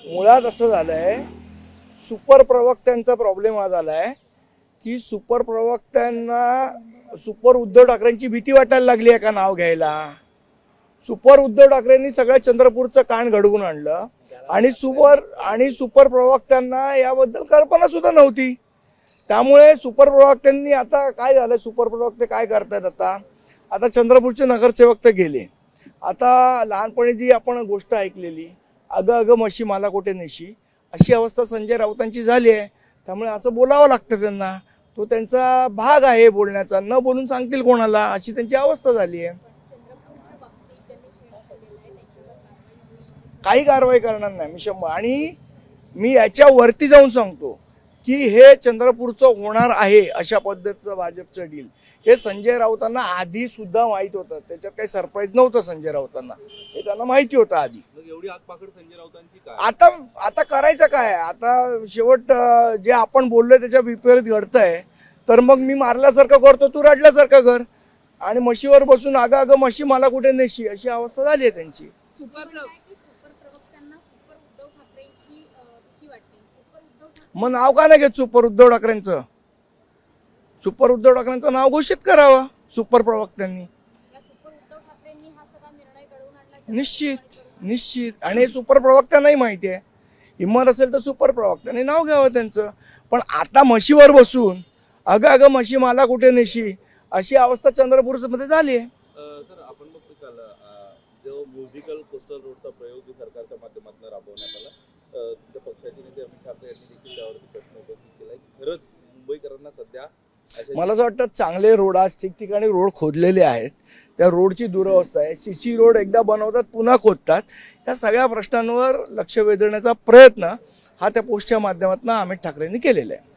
मुळात असं झालंय, सुपर प्रवक्त्यांचा प्रॉब्लेम हा झालाय की सुपर प्रवक्त्यांना सुपर उद्धव ठाकरेंची भीती वाटायला लागली आहे का नाव घ्यायला. सुपर उद्धव ठाकरेंनी सगळ्या चंद्रपूरचं कान घडवून आणलं आणि सुपर प्रवक्त्यांना याबद्दल कल्पना सुद्धा नव्हती. त्यामुळे सुपर प्रवक्त्यांनी आता काय झालं, सुपर प्रवक्ते काय करतायत, आता चंद्रपूरचे नगरसेवक तर गेले. आता लहानपणी जी आपण गोष्ट ऐकलेली, अगं अगं म्हशी मला कुठे नेशी, अशी अवस्था संजय राऊतांची झाली आहे. त्यामुळे असं बोलावं लागतं त्यांना, तो त्यांचा भाग आहे बोलण्याचा, न बोलून सांगतील कोणाला, अशी त्यांची अवस्था झाली आहे. काही कारवाई करणार नाही मी शंभर, आणि मी याच्यावरती जाऊन सांगतो की हे चंद्रपूरचं होणार आहे अशा पद्धतीचं भाजपचं डील हे संजय राऊतांना आधी सुद्धा माहित होतं. त्याच्यात काही सरप्राईज नव्हतं संजय राऊतांना, हे त्यांना माहिती होतं आधी. एवढी आगपाखड संजय राऊतांची काय? आता करायचं काय, आता शेवट जे आपण बोललोय त्याच्या विपरीत घडतंय, तर मग मी मारल्यासारखं करतो, तू रडल्यासारखं कर, आणि म्हशीवर बसून अगं अगं म्हशी मला कुठे नेशी, अशी अवस्था झाली आहे त्यांची. मग नाव का नाही घेत सुपर उद्धव ठाकरेंचं? सुपर उद्धव ठाकरेंचं नाव घोषित करावं सुपर प्रवक्त्यांनी. निश्चित आणि हे सुपर प्रवक्त्यांनाही माहिती आहे. हिंमत असेल तर सुपर प्रवक्त्यांनी नाव घ्यावं त्यांचं. पण आता म्हशीवर बसून अगं अगं म्हशी मला कुठे नेशी, अशी अवस्था चंद्रपूरमध्ये झाली आहे. सर, आपण बघतो काल जो म्युझिकल कोस्टल रोडचा प्रयोग सरकारच्या माध्यमातून राबवण्यात आला, तुमच्या पक्षाचे नेते अमित ठाकरे यांनी देखील त्यावरती प्रश्न उपस्थित केलाय. खरंच मुंबईकरांना सध्या मला असं वाटतं चांगले रोड, आज ठिकठिकाणी रोड खोदलेले आहेत, त्या रोडची दुरवस्था आहे. सीसी रोड एकदा बनवतात पुन्हा खोदतात. या सगळ्या प्रश्नांवर लक्ष वेधण्याचा प्रयत्न हा त्या पोस्टच्या माध्यमातून अमित ठाकरेंनी केलेला आहे.